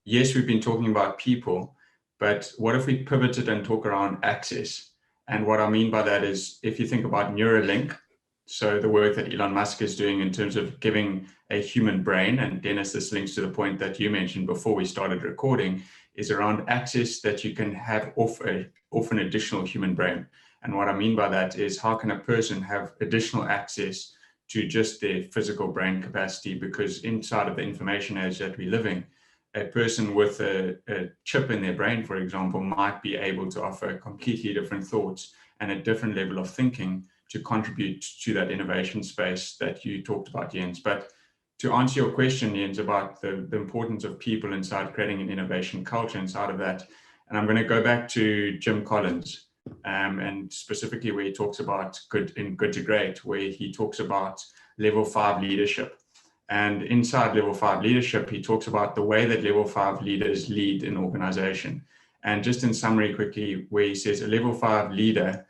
yes, we've been talking about people, but what if we pivoted and talk around access? And what I mean by that is, if you think about Neuralink, so the work that Elon Musk is doing in terms of giving a human brain, and Dennis, this links to the point that you mentioned before we started recording, is around access that you can have off an additional human brain. And what I mean by that is, how can a person have additional access to just their physical brain capacity? Because inside of the information age that we live in, a person with a chip in their brain, for example, might be able to offer completely different thoughts and a different level of thinking to contribute to that innovation space that you talked about, Jens. But to answer your question, Jens, about the importance of people inside creating an innovation culture inside of that, and I'm going to go back to Jim Collins, and specifically where he talks about Good to Great, where he talks about level 5 leadership. And inside level 5 leadership, he talks about the way that level 5 leaders lead an organization. And just in summary quickly, where he says a level 5 leader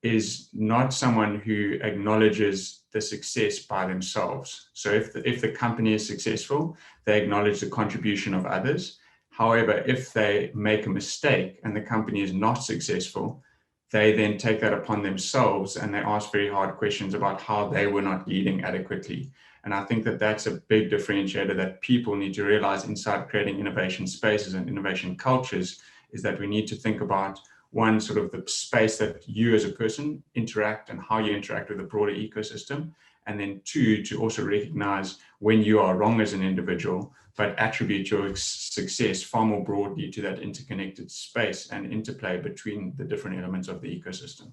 is not someone who acknowledges the success by themselves. So if the company is successful, they acknowledge the contribution of others. However, if they make a mistake and the company is not successful, they then take that upon themselves and they ask very hard questions about how they were not leading adequately. And I think that that's a big differentiator that people need to realize inside creating innovation spaces and innovation cultures, is that we need to think about, one, sort of the space that you as a person interact and how you interact with the broader ecosystem. And then two, to also recognize when you are wrong as an individual, but attribute your success far more broadly to that interconnected space and interplay between the different elements of the ecosystem.